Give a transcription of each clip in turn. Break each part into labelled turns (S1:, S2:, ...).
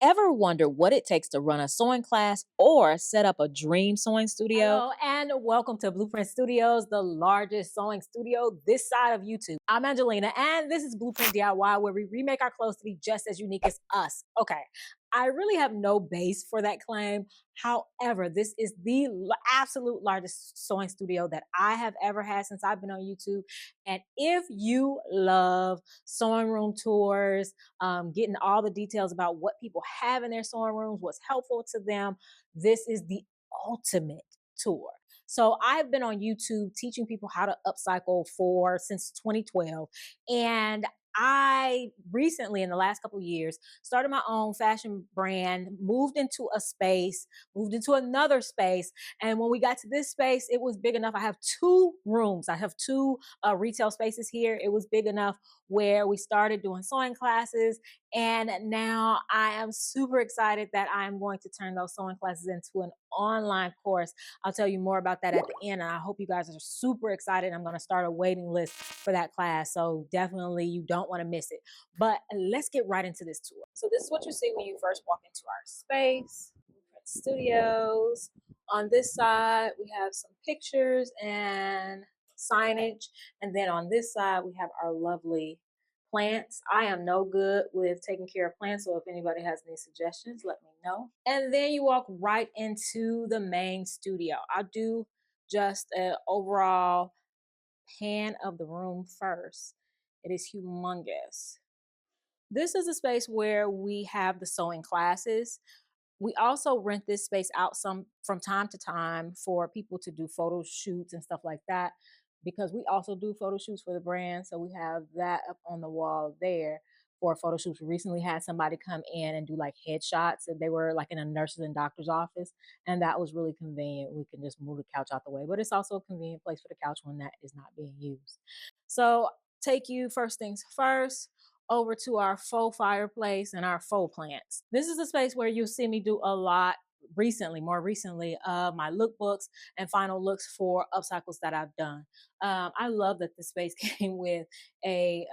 S1: Ever wonder what it takes to run a sewing class or set up a dream sewing studio?
S2: Hello and welcome to Blueprint Studios, the largest sewing studio this side of YouTube. I'm Angelina and this is Blueprint DIY, where we remake our clothes to be just as unique as us. Okay, I really have no base for that claim. However, this is the absolute largest sewing studio that I have ever had since I've been on YouTube. And if you love sewing room tours, getting all the details about what people have in their sewing rooms, what's helpful to them, this is the ultimate tour. So I've been on YouTube teaching people how to upcycle for since 2012. And I recently, in the last couple of years, started my own fashion brand, moved into a space, moved into another space. And when we got to this space, it was big enough. I have two rooms. I have two retail spaces here. It was big enough where we started doing sewing classes. And now I am super excited that I'm going to turn those sewing classes into an online course. I'll tell you more about that at the end. And I hope you guys are super excited. I'm going to start a waiting list for that class. So definitely you don't want to miss it. But let's get right into this tour. So this is what you see when you first walk into our space, Blueprint Studios. On this side, we have some pictures and signage. And then on this side, we have our lovely plants. I am no good with taking care of plants, so if anybody has any suggestions, let me know. And then you walk right into the main studio. I'll do just an overall pan of the room first. It is humongous. This is a space where we have the sewing classes. We also rent this space out some from time to time for people to do photo shoots and stuff like that, because we also do photo shoots for the brand. So we have that up on the wall there for photo shoots. We recently had somebody come in and do like headshots, and they were like in a nurse's and doctor's office, and that was really convenient. We can just move the couch out the way, but it's also a convenient place for the couch when that is not being used. So take you first things first over to our faux fireplace and our faux plants. This is a space where you'll see me do a lot recently, more recently, of my lookbooks and final looks for upcycles that I've done. I love that the space came with a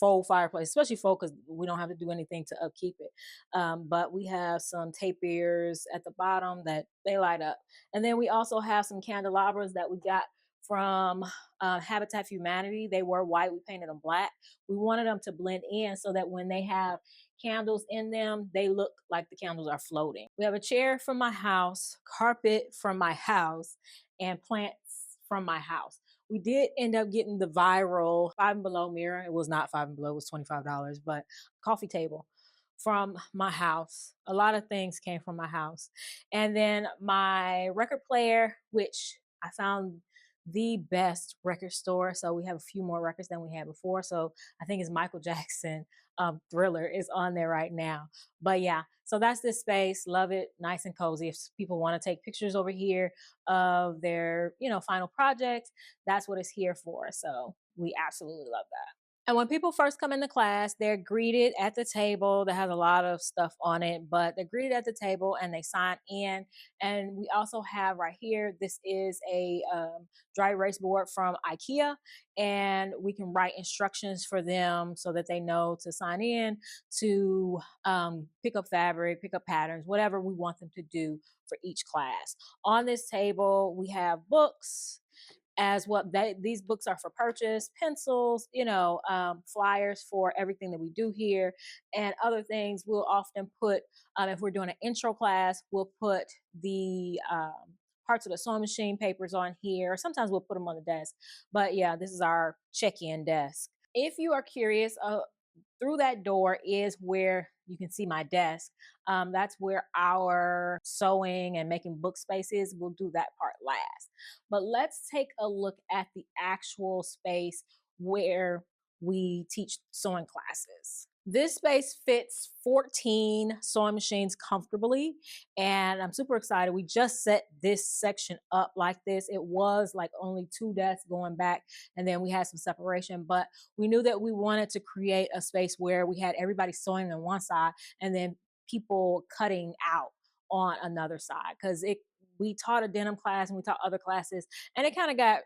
S2: faux fireplace, especially faux because we don't have to do anything to upkeep it. But we have some tapirs at the bottom that they light up. And then we also have some candelabras that we got from Habitat for Humanity. They were white, we painted them black. We wanted them to blend in so that when they have candles in them, they look like the candles are floating. We have a chair from my house, carpet from my house, and plants from my house. We did end up getting the viral Five and Below mirror. It was not Five and Below, it was $25, but coffee table from my house. A lot of things came from my house. And then my record player, which I found the best record store. So we have a few more records than we had before. So I think it's Michael Jackson Thriller is on there right now. But yeah, so that's this space. Love it. Nice and cozy. If people want to take pictures over here of their, final projects, that's what it's here for. So we absolutely love that. And when people first come into class, they're greeted at the table that has a lot of stuff on it, but they're greeted at the table and they sign in. And we also have right here, this is a dry erase board from IKEA, and we can write instructions for them so that they know to sign in, to pick up fabric, pick up patterns, whatever we want them to do for each class. On this table, we have books as well. These books are for purchase, pencils, flyers for everything that we do here, and other things. We'll often put, if we're doing an intro class, we'll put the parts of the sewing machine papers on here. Sometimes we'll put them on the desk. But yeah, this is our check-in desk. If you are curious, through that door is where you can see my desk. That's where our sewing and making book space is. We'll do that part last. But let's take a look at the actual space where we teach sewing classes. This space fits 14 sewing machines comfortably, and I'm super excited. We just set this section up like this. It was like only two desks going back, and then we had some separation, but we knew that we wanted to create a space where we had everybody sewing on one side and then people cutting out on another side, because we taught a denim class and we taught other classes, and it kind of got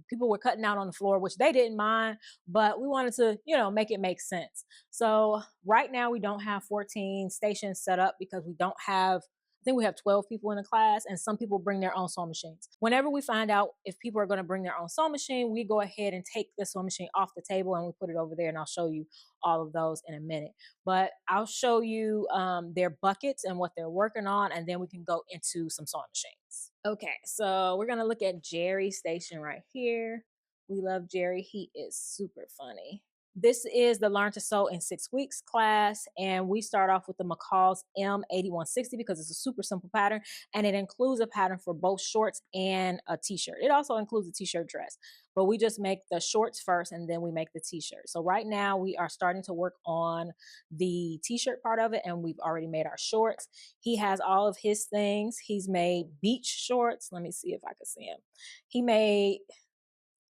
S2: people were cutting out on the floor, which they didn't mind, but we wanted to, make it make sense. So right now we don't have 14 stations set up because we don't have, I think we have 12 people in the class, and some people bring their own sewing machines. Whenever we find out if people are going to bring their own sewing machine, we go ahead and take the sewing machine off the table and we put it over there, and I'll show you all of those in a minute. But I'll show you their buckets and what they're working on, and then we can go into some sewing machines. Okay, so we're gonna look at Jerry's station right here. We love Jerry. He is super funny. This is the Learn to Sew in 6 Weeks class, and we start off with the McCall's M8160 because it's a super simple pattern, and it includes a pattern for both shorts and a t-shirt. It also includes a t-shirt dress, but we just make the shorts first and then we make the t-shirt. So right now we are starting to work on the t-shirt part of it, and we've already made our shorts. He has all of his things. He's made beach shorts. Let me see if I can see him. He made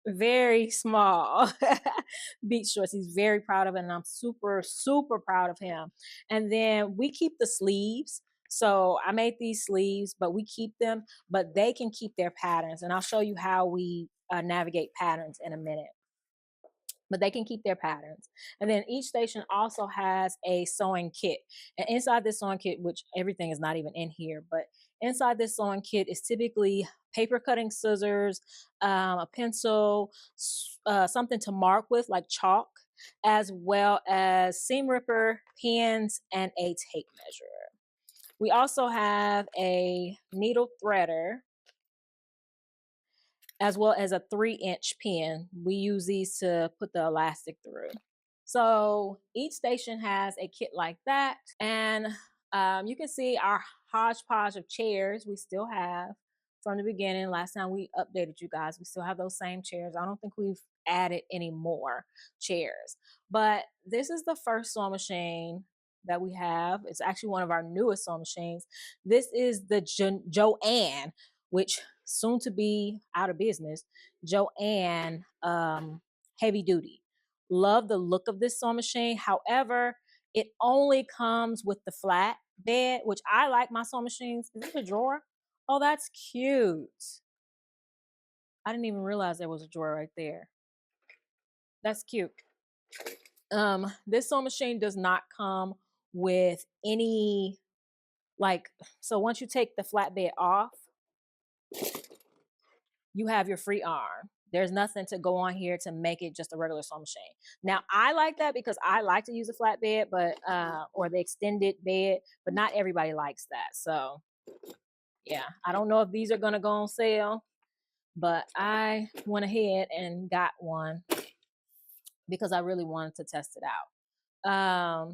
S2: very small beach shorts. He's very proud of it, and I'm super, super proud of him. And then we keep the sleeves. So I made these sleeves, but we keep them, but they can keep their patterns. And I'll show you how we navigate patterns in a minute. But they can keep their patterns. And then each station also has a sewing kit. And inside this sewing kit, which everything is not even in here, but inside this sewing kit is typically paper cutting scissors, a pencil, something to mark with like chalk, as well as seam ripper, pins, and a tape measure. We also have a needle threader, as well as a 3-inch pin. We use these to put the elastic through. So each station has a kit like that. And you can see our hodgepodge of chairs we still have from the beginning. Last time we updated you guys, we still have those same chairs. I don't think we've added any more chairs. But this is the first sewing machine that we have. It's actually one of our newest sewing machines. This is the Joann, which soon to be out of business, Joann heavy duty. Love the look of this sewing machine. However, it only comes with the flat bed, which I like my sewing machines. Is this a drawer? Oh, that's cute. I didn't even realize there was a drawer right there. That's cute. This sewing machine does not come with any, so once you take the flatbed off, you have your free arm. There's nothing to go on here to make it just a regular sewing machine. Now, I like that because I like to use a flat bed, but or the extended bed, but not everybody likes that. So yeah, I don't know if these are gonna go on sale, but I went ahead and got one because I really wanted to test it out.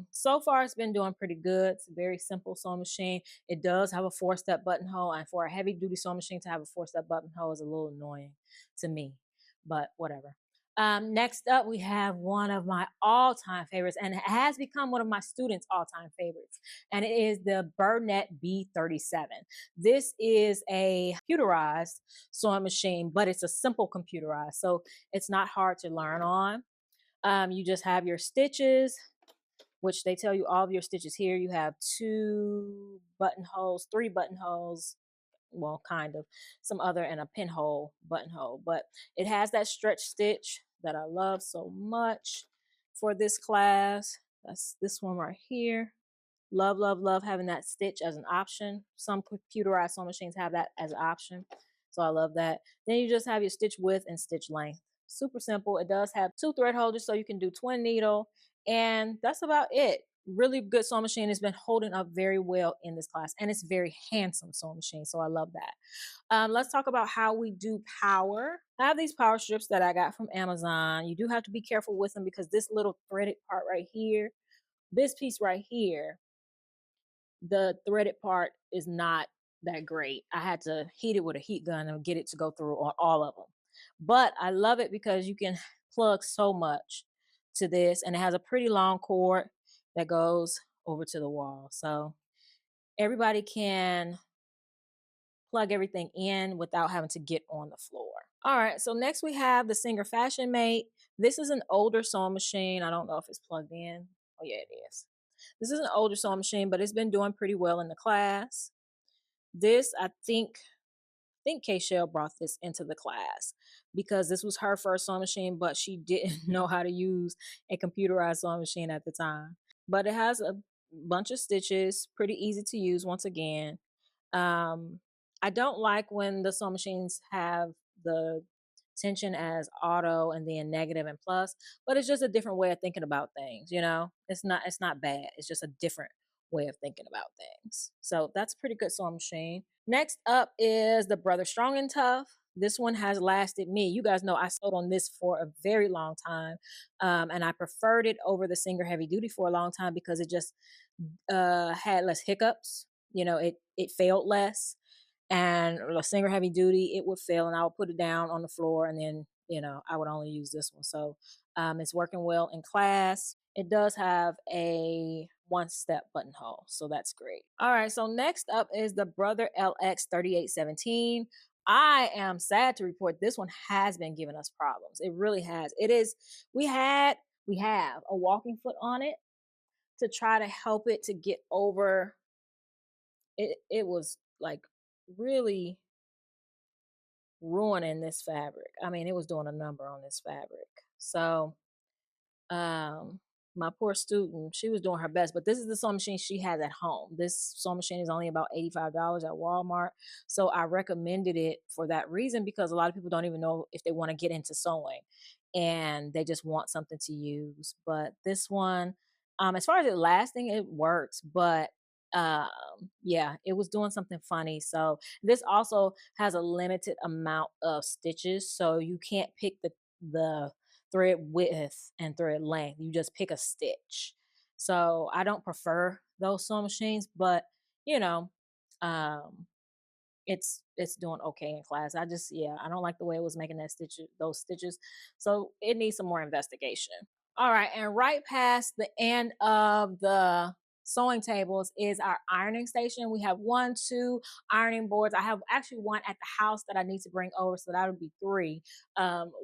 S2: So far it's been doing pretty good. It's a very simple sewing machine. It does have a 4-step buttonhole, and for a heavy duty sewing machine to have a 4-step buttonhole is a little annoying to me, but whatever. Next up, we have one of my all-time favorites, and it has become one of my students' all-time favorites, and it is the Bernette B37. This is a computerized sewing machine, but it's a simple computerized, so it's not hard to learn on. You just have your stitches, which they tell you all of your stitches here. You have 2 buttonholes, 3 buttonholes, well, kind of, some other, and a pinhole buttonhole. But it has that stretch stitch that I love so much for this class. That's this one right here. Love, love, love having that stitch as an option. Some computerized sewing machines have that as an option, so I love that. Then you just have your stitch width and stitch length. Super simple. It does have 2 thread holders, so you can do twin needle, and that's about it. Really good sewing machine. It's been holding up very well in this class, and it's very handsome sewing machine, so I love that. Let's talk about how we do power. I have these power strips that I got from Amazon. You do have to be careful with them because this little threaded part right here, this piece right here, the threaded part is not that great. I had to heat it with a heat gun and get it to go through on all of them. But I love it because you can plug so much to this, and it has a pretty long cord that goes over to the wall. So everybody can plug everything in without having to get on the floor. All right, so next we have the Singer Fashion Mate. This is an older sewing machine. I don't know if it's plugged in. Oh yeah, it is. This is an older sewing machine, but it's been doing pretty well in the class. This, I think K-Shell brought this into the class. because this was her first sewing machine, but she didn't know how to use a computerized sewing machine at the time. But it has a bunch of stitches, pretty easy to use once again. Um, I don't like when the sewing machines have the tension as auto and then negative and plus, but it's just a different way of thinking about things, you know? It's not bad. It's just a different way of thinking about things. So that's a pretty good sewing machine. Next up is the Brother Strong and Tough. This one has lasted me. You guys know I sewed on this for a very long time. And I preferred it over the Singer Heavy Duty for a long time because it just had less hiccups. You know, it failed less. And a Singer Heavy Duty, it would fail, and I would put it down on the floor, and then I would only use this one. So it's working well in class. It does have a one-step buttonhole, so that's great. All right, so next up is the Brother LX 3817. I am sad to report this one has been giving us problems. It really has. It is. We have a walking foot on it to try to help it to get over. It was like really ruining this fabric. I mean, it was doing a number on this fabric. So um my poor student, she was doing her best, but this is the sewing machine she has at home. This sewing machine is only about $85 at Walmart, so I recommended it for that reason, because a lot of people don't even know if they want to get into sewing and they just want something to use. But this one, as far as it lasting, it works, but um yeah, it was doing something funny. So this also has a limited amount of stitches, so you can't pick the thread width and thread length. You just pick a stitch. So I don't prefer those sewing machines, but you know, um, it's doing okay in class. I just, yeah, I don't like the way it was making those stitches. So it needs some more investigation. All right, and right past the end of the sewing tables is our ironing station. We have one, two ironing boards. I have actually one at the house that I need to bring over, so that would be three.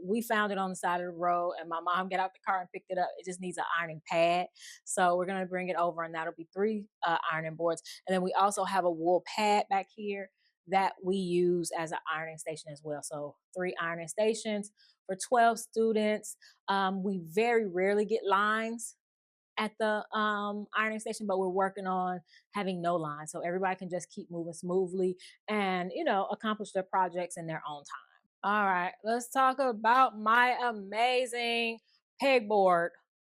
S2: We found it on the side of the road, and my mom got out the car and picked it up. It just needs an ironing pad, so we're gonna bring it over, and that'll be three ironing boards. And then we also have a wool pad back here that we use as an ironing station as well. So three ironing stations for 12 students. We very rarely get lines at the ironing station, but we're working on having no lines so everybody can just keep moving smoothly and accomplish their projects in their own time. All right, let's talk about my amazing pegboard,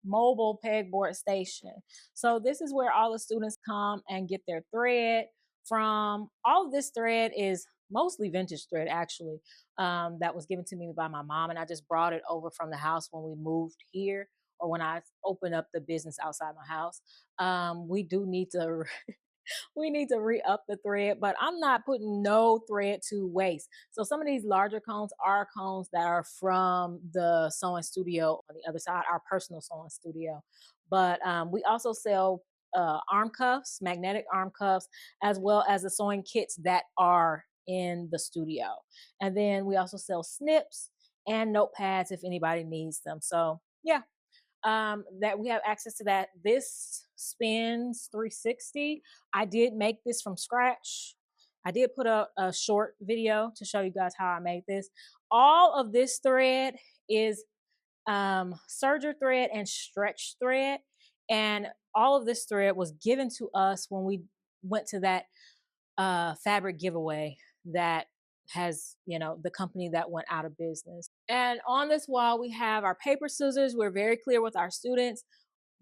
S2: mobile pegboard station. So this is where all the students come and get their thread from. All of this thread is mostly vintage thread, actually, that was given to me by my mom, and I just brought it over from the house when we moved here, or when I opened up the business outside my house. We do need to we need to re-up the thread, but I'm not putting no thread to waste. So some of these larger cones are cones that are from the sewing studio on the other side, our personal sewing studio. But we also sell arm cuffs, magnetic arm cuffs, as well as the sewing kits that are in the studio. And then we also sell snips and notepads if anybody needs them. So yeah, that we have access to that. This spins 360. I did make this from scratch. I did put a short video to show you guys how I made this. All of this thread is serger thread and stretch thread, and all of this thread was given to us when we went to that fabric giveaway that has, the company that went out of business. And on this wall, we have our paper scissors. We're very clear with our students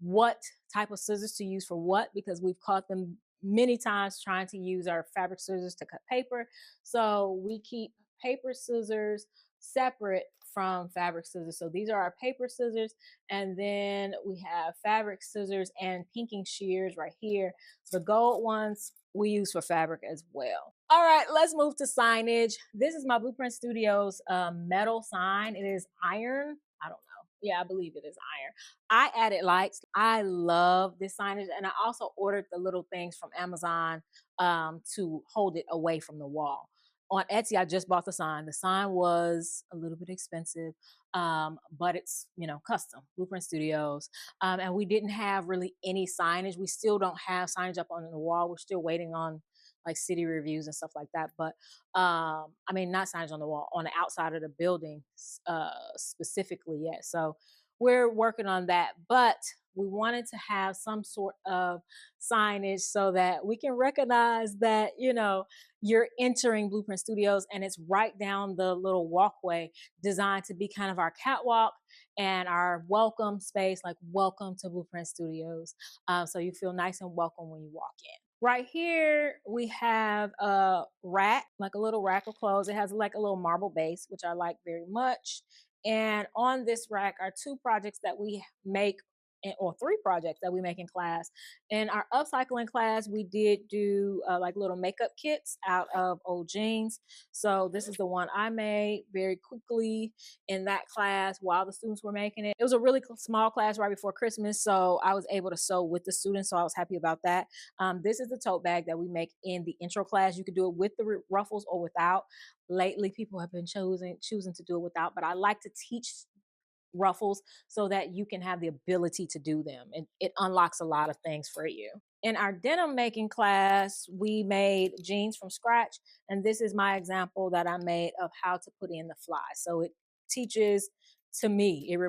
S2: what type of scissors to use for what, because we've caught them many times trying to use our fabric scissors to cut paper. So we keep paper scissors separate from fabric scissors. So these are our paper scissors, and then we have fabric scissors and pinking shears right here. The gold ones we use for fabric as well. All right, let's move to signage. This is my Blueprint Studios metal sign. It is iron. I don't know. Yeah, I believe it is iron. I added lights. I love this signage, and I also ordered the little things from Amazon to hold it away from the wall. On Etsy, I just bought the sign. The sign was a little bit expensive, but it's, custom Blueprint Studios. And we didn't have really any signage. We still don't have signage up on the wall. We're still waiting on like city reviews and stuff like that. But I mean, not signage on the wall, on the outside of the building specifically yet. So we're working on that. But we wanted to have some sort of signage so that we can recognize that, you're entering Blueprint Studios, and it's right down the little walkway designed to be kind of our catwalk and our welcome space, like welcome to Blueprint Studios. So you feel nice and welcome when you walk in. Right here, we have a rack, like a little rack of clothes. It has like a little marble base, which I like very much. And on this rack are 2 projects that we make, or 3 projects that we make in class. In our upcycling class, we did do like little makeup kits out of old jeans. So this is the one I made very quickly in that class while the students were making it. It was a really small class right before Christmas, so I was able to sew with the students, so I was happy about that. This is the tote bag that we make in the intro class. You could do it with the ruffles or without. Lately, people have been choosing to do it without, but I like to teach ruffles so that you can have the ability to do them, and it unlocks a lot of things for you. In our denim making class, we made jeans from scratch, and this is my example that I made of how to put in the fly. So it teaches to me, it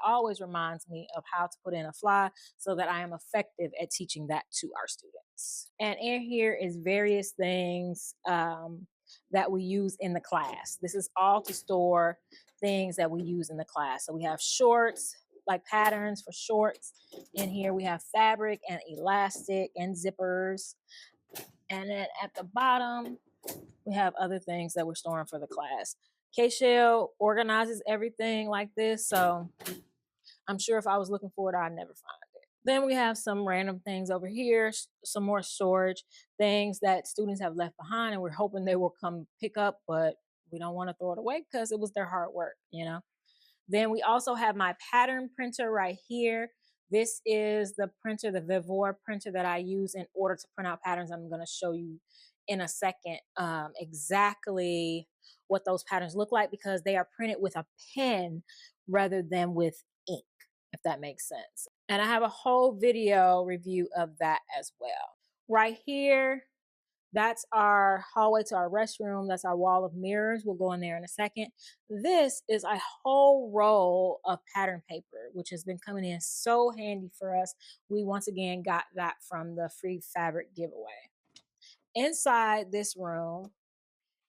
S2: always reminds me of how to put in a fly so that I am effective at teaching that to our students. And in here is various things that we use in the class. This is all to store things that we use in the class. So we have shorts, like patterns for shorts. In here we have fabric and elastic and zippers. And then at the bottom, we have other things that we're storing for the class. K-Shell organizes everything like this, so I'm sure if I was looking for it, I'd never find it. Then we have some random things over here, some more storage, things that students have left behind, and we're hoping they will come pick up, but we don't want to throw it away because it was their hard work, Then we also have my pattern printer right here. This is the printer, the Vivor printer that I use in order to print out patterns. I'm going to show you in a second exactly what those patterns look like, because they are printed with a pen rather than with ink, if that makes sense. And I have a whole video review of that as well. Right here, that's our hallway to our restroom. That's our wall of mirrors. We'll go in there in a second. This is a whole roll of pattern paper, which has been coming in so handy for us. We once again got that from the free fabric giveaway. Inside this room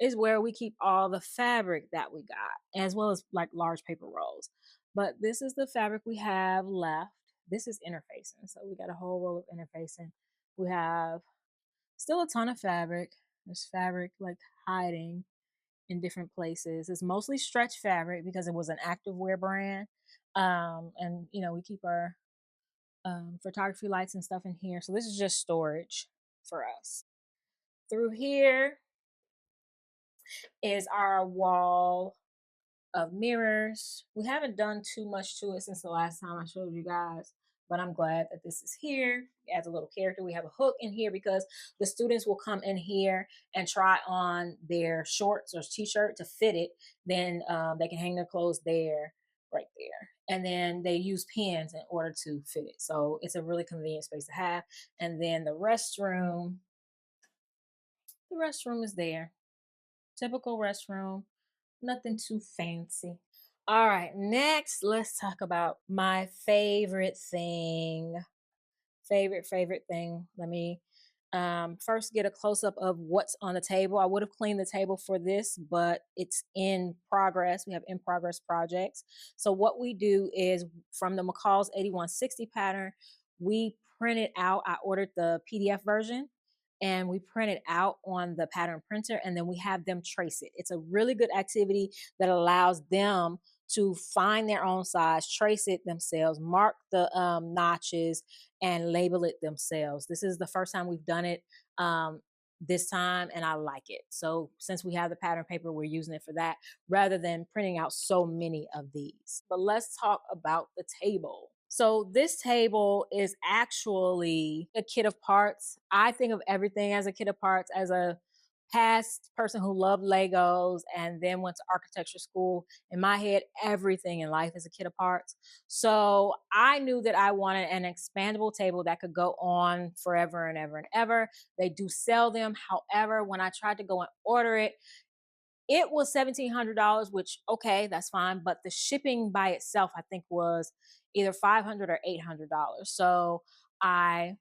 S2: is where we keep all the fabric that we got, as well as like large paper rolls. But this is the fabric we have left. This is interfacing. So we got a whole roll of interfacing. We have still a ton of fabric. There's fabric like hiding in different places. It's mostly stretch fabric because it was an activewear brand. And we keep our photography lights and stuff in here. So this is just storage for us. Through here is our wall of mirrors. We haven't done too much to it since the last time I showed you guys, but I'm glad that this is here. It adds a little character. We have a hook in here because the students will come in here and try on their shorts or t-shirt to fit it. Then they can hang their clothes there, right there. And then they use pins in order to fit it. So it's a really convenient space to have. And then the restroom is there. Typical restroom, nothing too fancy. All right, next, let's talk about my favorite thing. Favorite thing. Let me first get a close-up of what's on the table. I would have cleaned the table for this, but it's in progress. We have in progress projects. So what we do is from the McCall's 8160 pattern, we printed out, I ordered the PDF version, and we print it out on the pattern printer, and then we have them trace it. It's a really good activity that allows them to find their own size, trace it themselves, mark the notches, and label it themselves. This is the first time we've done it this time, and I like it. So since we have the pattern paper, we're using it for that rather than printing out so many of these. But let's talk about the table. So this table is actually a kit of parts. I think of everything as a kit of parts, as a past person who loved Legos and then went to architecture school. In my head, everything in life is a kit of parts. So I knew that I wanted an expandable table that could go on forever and ever and ever. They do sell them. However, when I tried to go and order it, it was $1,700, which, okay, that's fine. But the shipping by itself, I think, was either $500 or $800. So I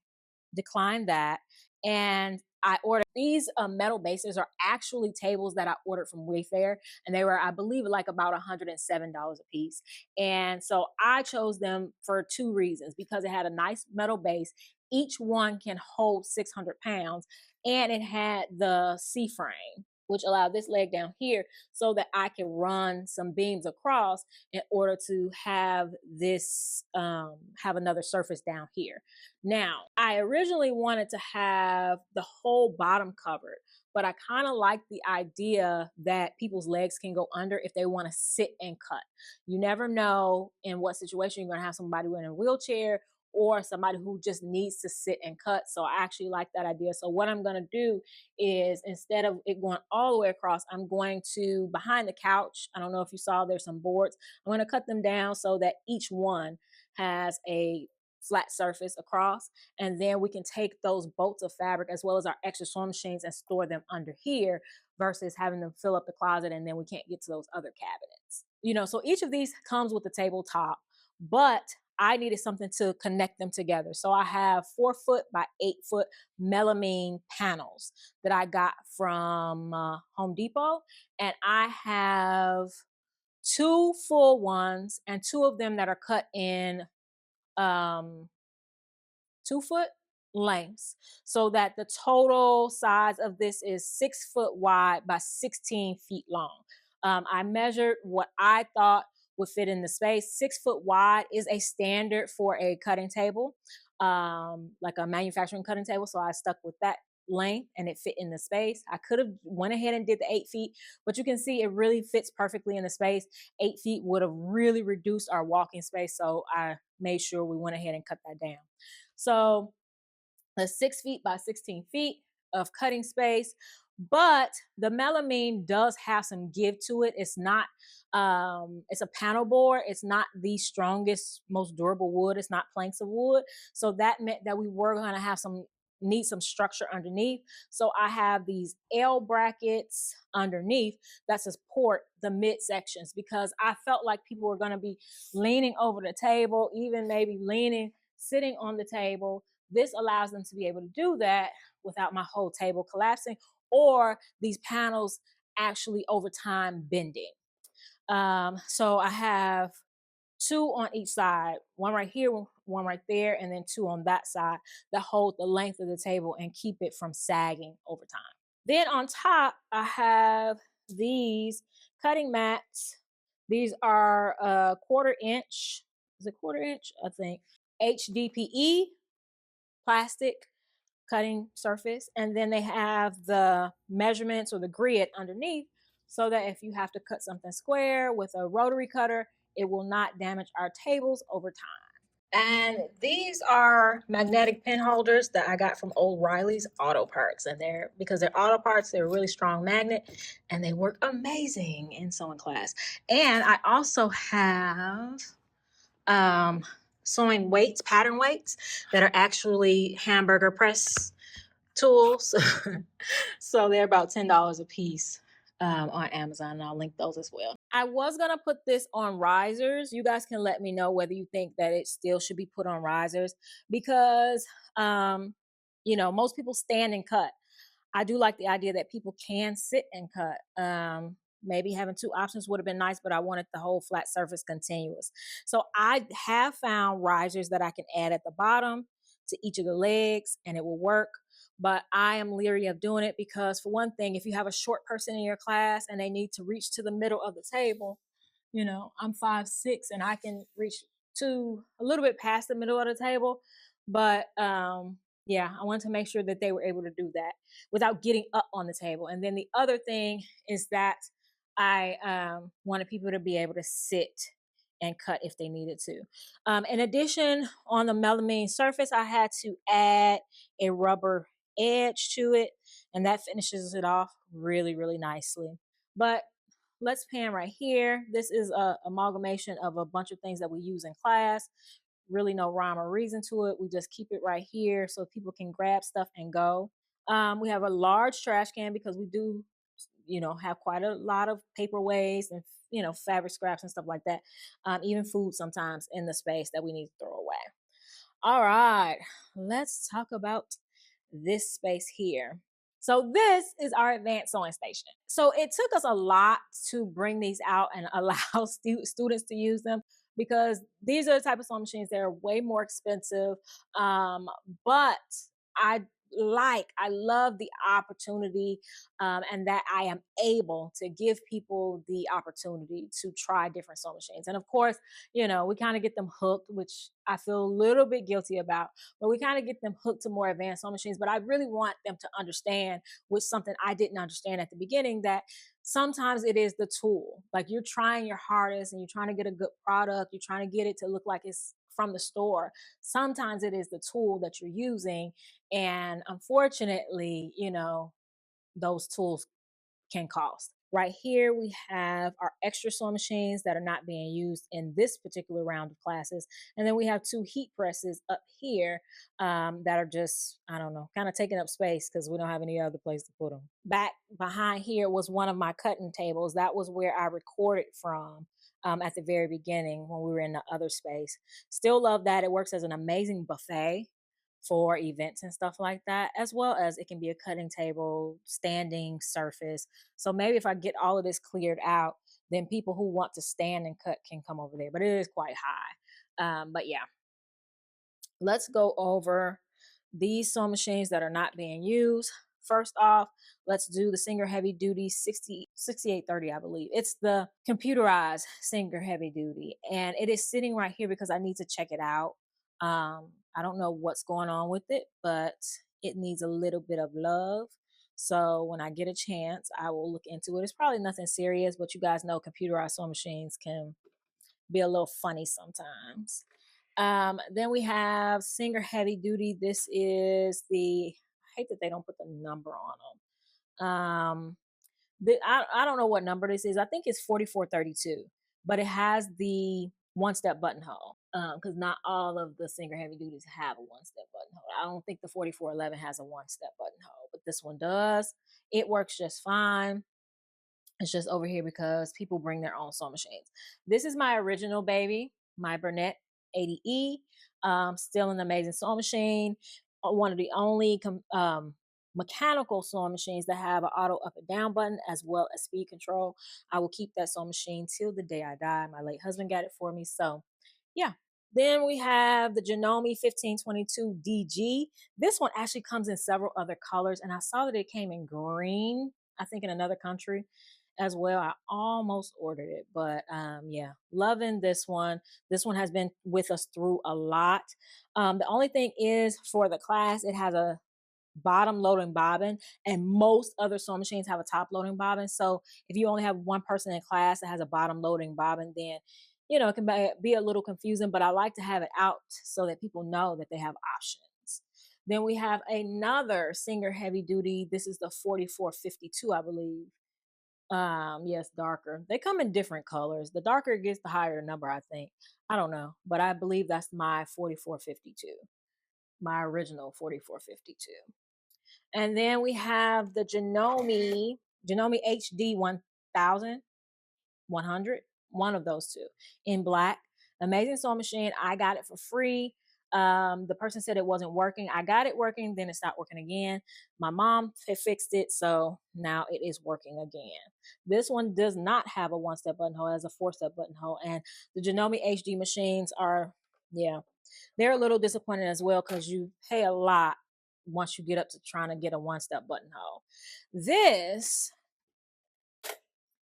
S2: declined that. And I ordered these metal bases are actually tables that I ordered from Wayfair, and they were, I believe, like about $107 a piece. And so I chose them for two reasons: because it had a nice metal base, each one can hold 600 pounds, and it had the C frame, which allowed this leg down here so that I can run some beams across in order to have this have another surface down here. Now, I originally wanted to have the whole bottom covered, but I kind of like the idea that people's legs can go under if they want to sit and cut. You never know in what situation you're going to have somebody in a wheelchair or somebody who just needs to sit and cut. So I actually like that idea. So what I'm going to do is, instead of it going all the way across, I'm going to, behind the couch, I don't know if you saw, there's some boards. I'm going to cut them down so that each one has a flat surface across, and then we can take those bolts of fabric as well as our extra sewing machines and store them under here versus having them fill up the closet and then we can't get to those other cabinets. So each of these comes with the tabletop, but I needed something to connect them together. So I have 4 foot by 8 foot melamine panels that I got from Home Depot, and I have two full ones and two of them that are cut in 2 foot lengths, so that the total size of this is 6 foot wide by 16 feet long. I measured what I thought would fit in the space. 6 foot wide is a standard for a cutting table, like a manufacturing cutting table. So I stuck with that length and it fit in the space. I could have went ahead and did the 8 feet, but you can see it really fits perfectly in the space. 8 feet would have really reduced our walking space. So I made sure we went ahead and cut that down. So the 6 feet by 16 feet of cutting space, but the melamine does have some give to it. It's not, it's a panel board. It's not the strongest, most durable wood. It's not planks of wood. So that meant that we were going to have need some structure underneath. So I have these L brackets underneath that support the midsections, because I felt like people were going to be leaning over the table, even maybe sitting on the table. This allows them to be able to do that without my whole table collapsing or these panels actually over time bending. So I have two on each side, one right here, one right there, and then two on that side that hold the length of the table and keep it from sagging over time. Then on top, I have these cutting mats. These are a 1/4 inch. Is it 1/4 inch? I think. HDPE plastic cutting surface, and then they have the measurements or the grid underneath, so that if you have to cut something square with a rotary cutter, it will not damage our tables over time. And these are magnetic pin holders that I got from O'Reilly's Auto Parts, and because they're auto parts, they're a really strong magnet and they work amazing in sewing class. And I also have sewing weights, pattern weights, that are actually hamburger press tools. So they're about $10 a piece on Amazon, and I'll link those as well. I was going to put this on risers. You guys can let me know whether you think that it still should be put on risers, because most people stand and cut. I do like the idea that people can sit and cut. Maybe having two options would have been nice, but I wanted the whole flat surface continuous. So I have found risers that I can add at the bottom to each of the legs, and it will work. But I am leery of doing it because, for one thing, if you have a short person in your class and they need to reach to the middle of the table, I'm 5'6" and I can reach to a little bit past the middle of the table. But yeah, I wanted to make sure that they were able to do that without getting up on the table. And then the other thing is that I wanted people to be able to sit and cut if they needed to. In addition, on the melamine surface, I had to add a rubber edge to it, and that finishes it off really, really nicely. But let's pan right here. This is a amalgamation of a bunch of things that we use in class. Really no rhyme or reason to it. We just keep it right here so people can grab stuff and go. We have a large trash can because we do, have quite a lot of paper waste and, fabric scraps and stuff like that. Even food sometimes in the space that we need to throw away. All right, let's talk about this space here. So this is our advanced sewing station. So it took us a lot to bring these out and allow students to use them, because these are the type of sewing machines that are way more expensive. But I I love the opportunity, and that I am able to give people the opportunity to try different sewing machines. And of course, we kind of get them hooked, which I feel a little bit guilty about, but we kind of get them hooked to more advanced sewing machines. But I really want them to understand, which something I didn't understand at the beginning, that sometimes it is the tool. Like, you're trying your hardest and you're trying to get a good product, you're trying to get it to look like it's from the store. Sometimes it is the tool that you're using. And unfortunately, those tools can cost. Right here, we have our extra sewing machines that are not being used in this particular round of classes. And then we have 2 heat presses up here, that are just, I don't know, kind of taking up space because we don't have any other place to put them. Back behind here was one of my cutting tables. That was where I recorded from, at the very beginning when we were in the other space. Still love that. It works as an amazing buffet for events and stuff like that, as well as it can be a cutting table, standing surface. So maybe if I get all of this cleared out, then people who want to stand and cut can come over there. But it is quite high. But yeah, let's go over these sewing machines that are not being used. First off, let's do the Singer Heavy Duty 6830, I believe. It's the computerized Singer Heavy Duty, and it is sitting right here because I need to check it out. I don't know what's going on with it, but it needs a little bit of love. So when I get a chance, I will look into it. It's probably nothing serious, but you guys know computerized sewing machines can be a little funny sometimes. Then we have Singer Heavy Duty. This is I hate that they don't put the number on them. I don't know what number this is. I think it's 4432, but it has the one step buttonhole, because not all of the Singer Heavy Duties have a one step buttonhole. I don't think the 4411 has a one step buttonhole, but this one does. It works just fine. It's just over here because people bring their own sewing machines. This is my original baby, my Bernette 80E. Still an amazing sewing machine. One of the only mechanical sewing machines that have an auto up and down button as well as speed control. I will keep that sewing machine till the day I die. My late husband got it for me. So yeah. Then we have the Janome 1522 DG. This one actually comes in several other colors, and I saw that it came in green, I think in another country as well. I almost ordered it, but yeah, loving this one. This one has been with us through a lot. The only thing is, for the class, it has a bottom loading bobbin, and most other sewing machines have a top loading bobbin. So if you only have one person in class that has a bottom loading bobbin, then it can be a little confusing, but I like to have it out so that people know that they have options. Then we have another Singer Heavy Duty. This is the 4452, I believe. Yes, darker. They come in different colors. The darker it gets, the higher the number, I think. I don't know, but I believe that's my 4452, my original 4452. And then we have the Janome HD 1000, 100, one of those two, in black. Amazing sewing machine. I got it for free. The person said it wasn't working. I got it working, then it stopped working again. My mom had fixed it, so now it is working again. This one does not have a one-step buttonhole, it has a four-step buttonhole. And the Janome HD machines are, yeah, they're a little disappointing as well, because you pay a lot once you get up to trying to get a one-step buttonhole. This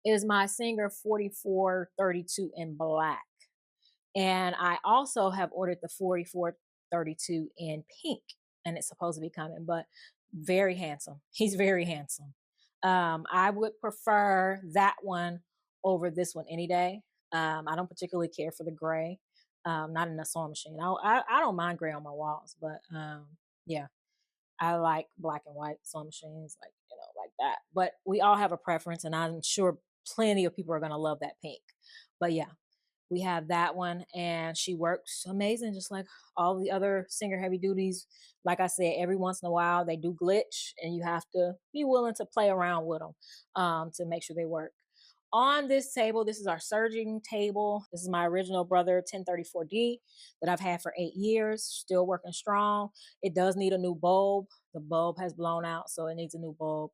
S2: is my Singer 4432 in black. And I also have ordered the 4432 in pink, and it's supposed to be coming, but very handsome. He's very handsome. I would prefer that one over this one any day. I don't particularly care for the gray, not in a sewing machine. I don't mind gray on my walls, but yeah. I like black and white sewing machines, like, like that. But we all have a preference, and I'm sure plenty of people are going to love that pink. But yeah, we have that one, and she works amazing, just like all the other Singer heavy duties. Like I said, every once in a while they do glitch, and you have to be willing to play around with them to make sure they work. On this table, this is our surging table. This is my original Brother 1034D that I've had for 8 years, still working strong. It does need a new bulb. The bulb has blown out, so it needs a new bulb.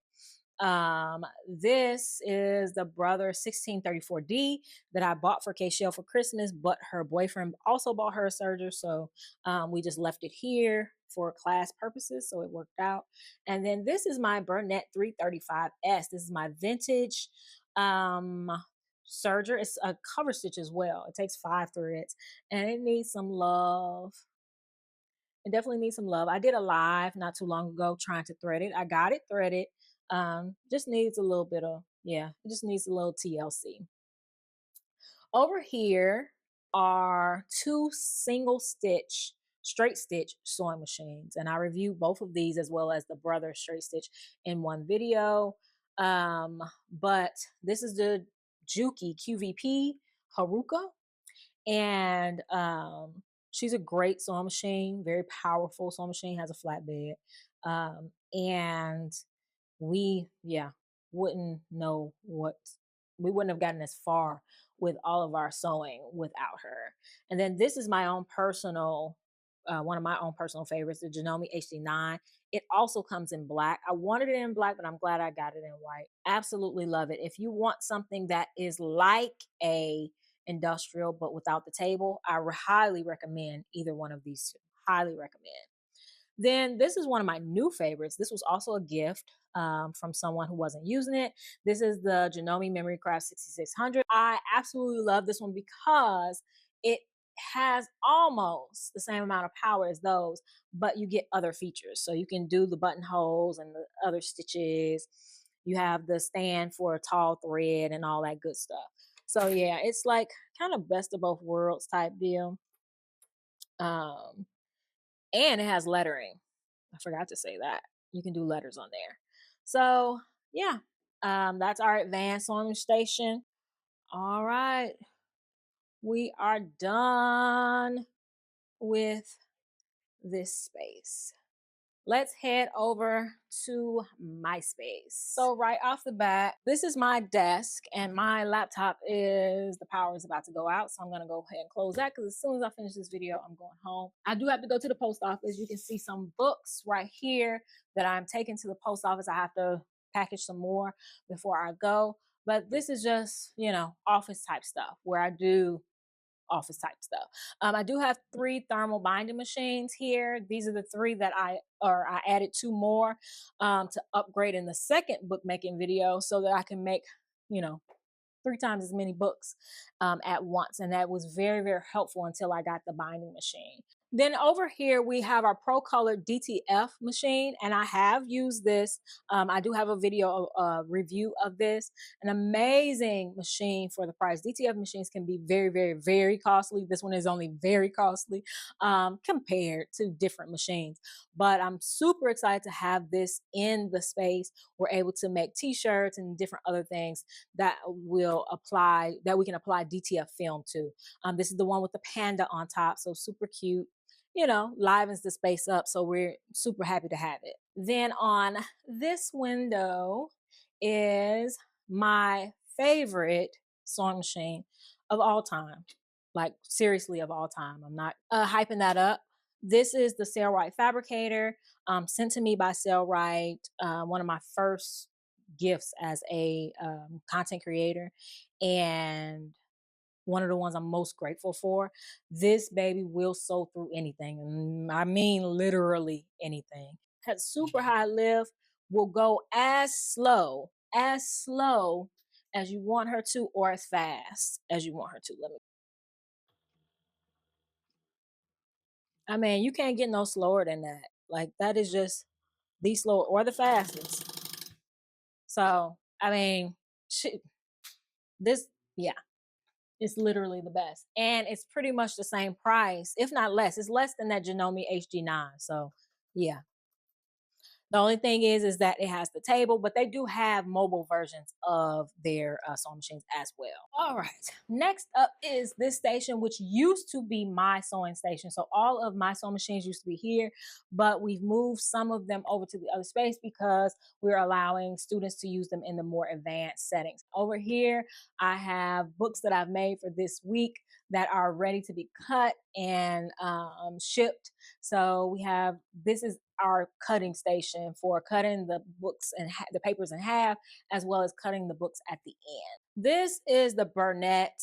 S2: This is the Brother 1634D that I bought for Kayshell for Christmas, but her boyfriend also bought her a Serger, so we just left it here for class purposes, so it worked out. And then this is my Bernette 335S. This is my vintage Serger. It's a cover stitch as well. It takes 5 threads, and it needs some love. It definitely needs some love. I did a live not too long ago trying to thread it. I got it threaded. Just needs a little bit of, yeah, it just needs a little TLC. Over here are 2 single stitch, straight stitch sewing machines. And I reviewed both of these as well as the Brother straight stitch in one video. But this is the Juki QVP Haruka. And she's a great sewing machine, very powerful sewing machine, has a flat bed. And we wouldn't know what, we wouldn't have gotten as far with all of our sewing without her. And then this is my own personal one of my own personal favorites, the Janome HD9. It also comes in black. I wanted it in black, but I'm glad I got it in white. Absolutely love it. If you want something that is like a industrial but without the table, I highly recommend either one of these two. Highly recommend. Then this is one of my new favorites. This was also a gift from someone who wasn't using it. This is the Janome Memory Craft 6600. I absolutely love this one because it has almost the same amount of power as those, but you get other features. So you can do the buttonholes and the other stitches. You have the stand for a tall thread and all that good stuff. So yeah, it's like kind of best of both worlds type deal. And it has lettering. I forgot to say that. You can do letters on there. So yeah, that's our advanced sewing station. All right, we are done with this space. Let's head over to my space. So right off the bat, this is my desk, and my laptop is, the power is about to go out. So I'm gonna go ahead and close that, because as soon as I finish this video, I'm going home. I do have to go to the post office. You can see some books right here that I'm taking to the post office. I have to package some more before I go. But this is just, office type stuff where I do office type stuff. I do have 3 thermal binding machines here. These are the 3 that I added 2 more to upgrade in the second bookmaking video so that I can make, 3 times as many books at once. And that was very, very helpful until I got the binding machine. Then over here, we have our Pro Color DTF machine, and I have used this. I do have a video review of this. An amazing machine for the price. DTF machines can be very, very, very costly. This one is only very costly compared to different machines. But I'm super excited to have this in the space. We're able to make t-shirts and different other things that we can apply DTF film to. This is the one with the panda on top, so super cute. Livens the space up. So we're super happy to have it. Then on this window is my favorite sewing machine of all time. Like seriously, of all time. I'm not hyping that up. This is the Sailrite Fabricator, sent to me by Sailrite, one of my first gifts as a content creator, and one of the ones I'm most grateful for. This baby will sew through anything. I mean, literally anything. Has super high lift, will go as slow as you want her to, or as fast as you want her to. I mean, you can't get no slower than that. Like, that is just the slow or the fastest. So, I mean, yeah. It's literally the best. And it's pretty much the same price, if not less. It's less than that Janome HD9. So, yeah. The only thing is that it has the table, but they do have mobile versions of their sewing machines as well. All right. Next up is this station, which used to be my sewing station. So all of my sewing machines used to be here, but we've moved some of them over to the other space because we're allowing students to use them in the more advanced settings. Over here, I have books that I've made for this week that are ready to be cut and shipped. So we have, this is our cutting station for cutting the books and the papers in half, as well as cutting the books at the end. This is the Bernette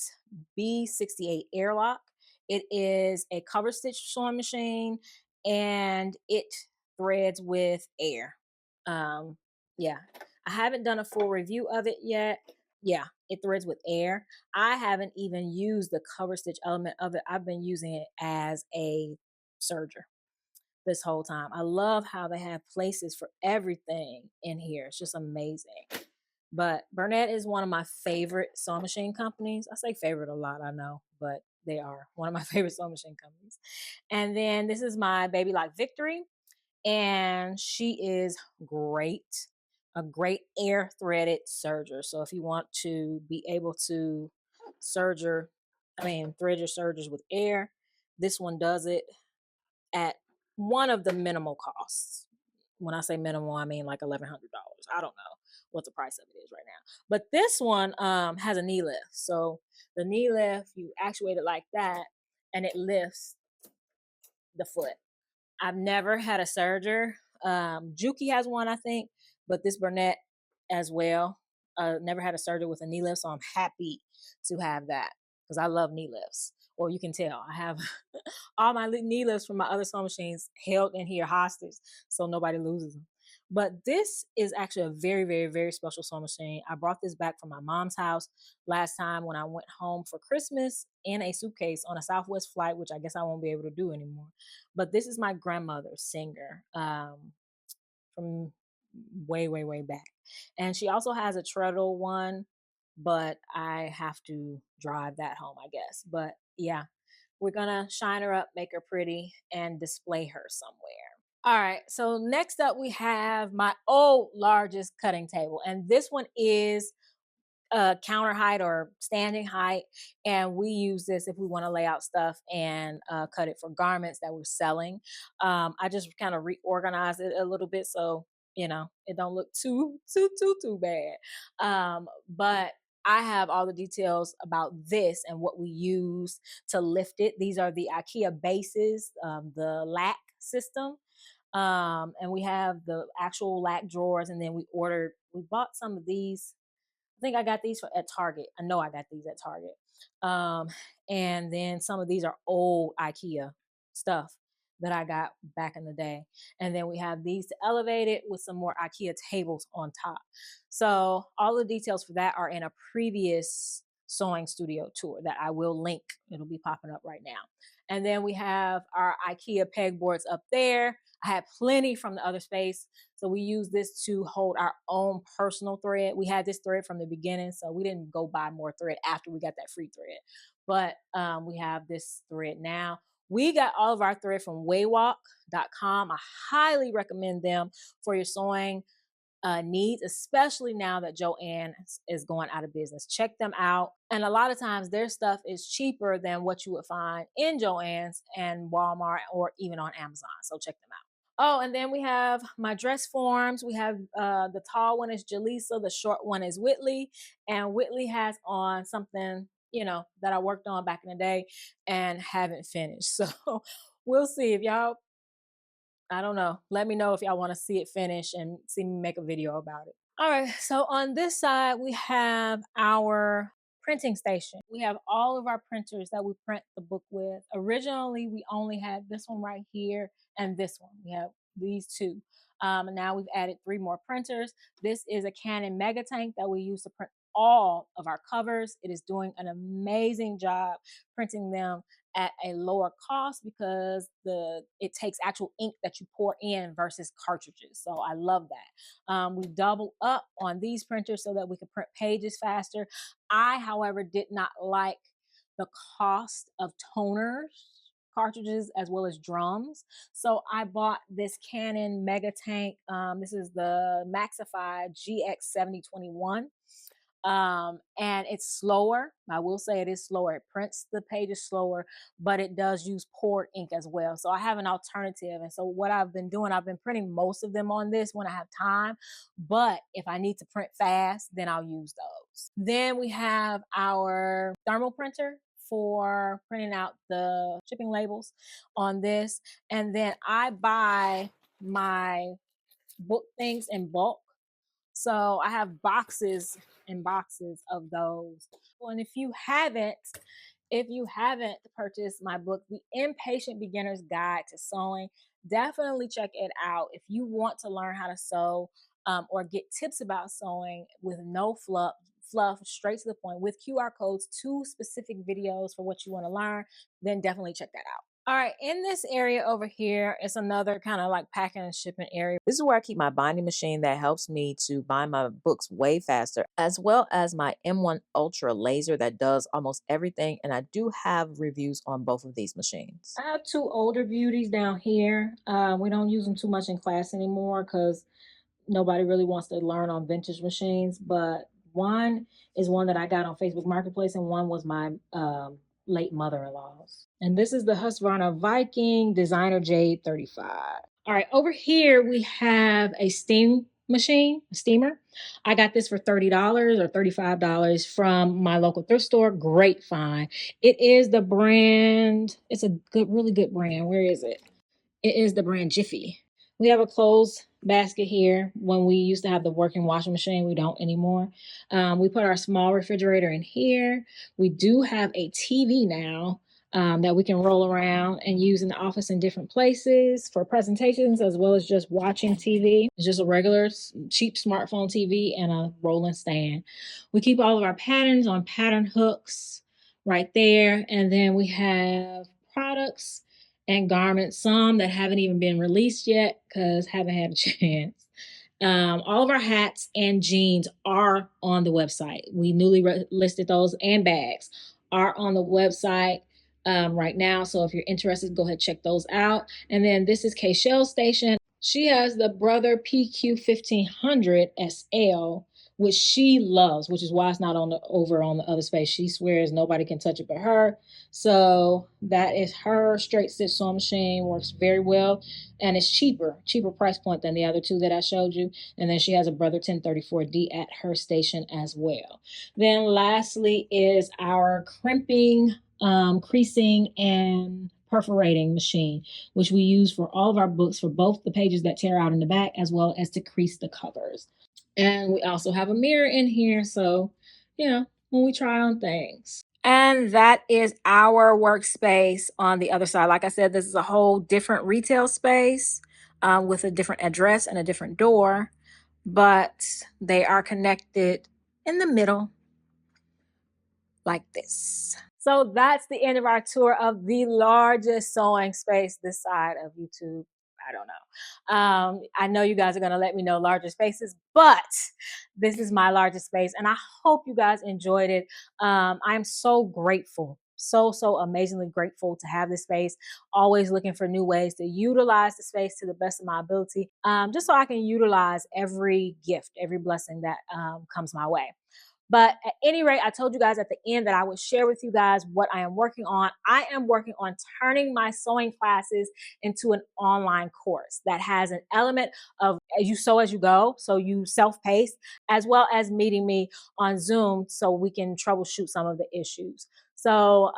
S2: B38 Airlock. It is a cover stitch sewing machine and it threads with air. Yeah, I haven't done a full review of it yet. Yeah, it threads with air. I haven't even used the cover stitch element of it. I've been using it as a serger this whole time. I love how they have places for everything in here. It's just amazing. But Bernette is one of my favorite sewing machine companies. I say favorite a lot, I know, but they are one of my favorite sewing machine companies. And then this is my Baby Lock Victory, and she is great. A great air threaded serger. So if you want to be able to thread your sergers with air, this one does it at one of the minimal costs. When I say minimal, I mean like $1,100. I don't know what the price of it is right now. But this one has a knee lift. So the knee lift, you actuate it like that, and it lifts the foot. I've never had a serger. Juki has one, I think, but this Bernette as well. Never had a serger with a knee lift, so I'm happy to have that because I love knee lifts. Or you can tell I have all my knee lifts from my other sewing machines held in here hostage so nobody loses them. But this is actually a very, very, very special sewing machine. I brought this back from my mom's house last time when I went home for Christmas in a suitcase on a Southwest flight, which I guess I won't be able to do anymore. But this is my grandmother's Singer from way, way, way back. And she also has a treadle one, but I have to drive that home, I guess. But yeah, we're gonna shine her up, make her pretty, and display her somewhere. All right, so next up we have my old largest cutting table, and this one is counter height or standing height, and we use this if we want to lay out stuff and cut it for garments that we're selling. I just kind of reorganize it a little bit so it don't look too bad. But I have all the details about this and what we use to lift it. These are the IKEA bases, the lack system. And we have the actual lack drawers, and then we bought some of these. I think I got these at Target. I know I got these at Target. Um, and then some of these are old IKEA stuff that I got back in the day. And then we have these to elevate it with some more IKEA tables on top. So all the details for that are in a previous sewing studio tour that I will link. It'll be popping up right now. And then we have our IKEA pegboards up there. I had plenty from the other space. So we use this to hold our own personal thread. We had this thread from the beginning, so we didn't go buy more thread after we got that free thread. But we have this thread now. We got all of our thread from waywalk.com. I highly recommend them for your sewing needs, especially now that Joann is going out of business. Check them out. And a lot of times their stuff is cheaper than what you would find in Joann's and Walmart or even on Amazon. So check them out. Oh, and then we have my dress forms. We have the tall one is Jaleesa, the short one is Whitley, and Whitley has on something that I worked on back in the day and haven't finished. So we'll see if y'all. I don't know. Let me know if y'all want to see it finish and see me make a video about it. All right, so on this side, we have our printing station. We have all of our printers that we print the book with. Originally, we only had this one right here and this one. We have these two. And now we've added 3 more printers. This is a Canon Mega Tank that we use to print all of our covers. It is doing an amazing job printing them at a lower cost because it takes actual ink that you pour in versus cartridges. So I love that. We double up on these printers so that we can print pages faster. I, however, did not like the cost of toners cartridges as well as drums. So I bought this Canon Mega Tank. This is the Maxify GX7021. And it's slower. I will say it is slower. It prints the pages slower, but it does use poured ink as well. So I have an alternative. And so what I've been doing, I've been printing most of them on this when I have time. But if I need to print fast, then I'll use those. Then we have our thermal printer for printing out the shipping labels on this. And then I buy my book things in bulk. So I have boxes and boxes of those. And if you haven't purchased my book, The Impatient Beginner's Guide to Sewing, definitely check it out. If you want to learn how to sew or get tips about sewing with no fluff, straight to the point, with QR codes to specific videos for what you want to learn, then definitely check that out. All right, in this area over here, it's another kind of like packing and shipping area.
S1: This is where I keep my binding machine that helps me to bind my books way faster, as well as my M1 Ultra laser that does almost everything. And I do have reviews on both of these machines.
S2: I have two older beauties down here. We don't use them too much in class anymore because nobody really wants to learn on vintage machines. But one is one that I got on Facebook Marketplace, and one was my late mother-in-law's. And this is the Husqvarna Viking Designer Jade 35. All right, over here we have a steam machine, a steamer. I got this for $30 or $35 from my local thrift store. Great find. It is the brand, it's a good, really good brand. Where is it? It is the brand Jiffy. We have a clothes basket here. When we used to have the working washing machine, we don't anymore. We put our small refrigerator in here. We do have a TV now that we can roll around and use in the office in different places for presentations as well as just watching TV. It's just a regular cheap smartphone TV and a rolling stand. We keep all of our patterns on pattern hooks right there. And then we have products and garments, some that haven't even been released yet because haven't had a chance. All of our hats and jeans are on the website. We newly listed those, and bags are on the website right now. So if you're interested, go ahead and check those out. And then this is K-Shell's station. She has the Brother PQ1500 SL, which she loves, which is why it's not over on the other space. She swears nobody can touch it but her. So that is her straight stitch sewing machine. Works very well, and it's cheaper price point than the other two that I showed you. And then she has a Brother 1034D at her station as well. Then lastly is our crimping, creasing, and perforating machine, which we use for all of our books, for both the pages that tear out in the back as well as to crease the covers. And we also have a mirror in here, so when we try on things. And that is our workspace on the other side. Like I said, this is a whole different retail space with a different address and a different door, but they are connected in the middle like this. So that's the end of our tour of the largest sewing space this side of YouTube. I don't know. I know you guys are going to let me know larger spaces, but this is my largest space, and I hope you guys enjoyed it. I'm so grateful, so amazingly grateful to have this space. Always looking for new ways to utilize the space to the best of my ability, just so I can utilize every gift, every blessing that comes my way. But at any rate, I told you guys at the end that I would share with you guys what I am working on. I am working on turning my sewing classes into an online course that has an element of you sew as you go, so you self-pace, as well as meeting me on Zoom so we can troubleshoot some of the issues. So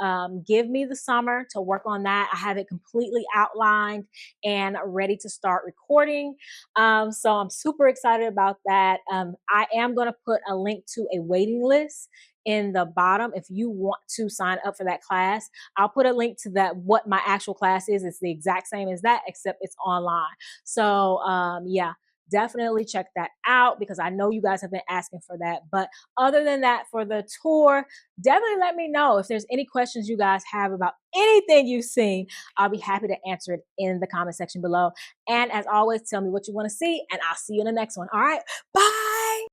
S2: give me the summer to work on that. I have it completely outlined and ready to start recording. So I'm super excited about that. I am going to put a link to a waiting list in the bottom if you want to sign up for that class. I'll put a link to that, what my actual class is. It's the exact same as that, except it's online. So yeah. Definitely check that out because I know you guys have been asking for that. But other than that, for the tour, definitely let me know if there's any questions you guys have about anything you've seen. I'll be happy to answer it in the comment section below. And as always, tell me what you want to see, and I'll see you in the next one. All right, bye.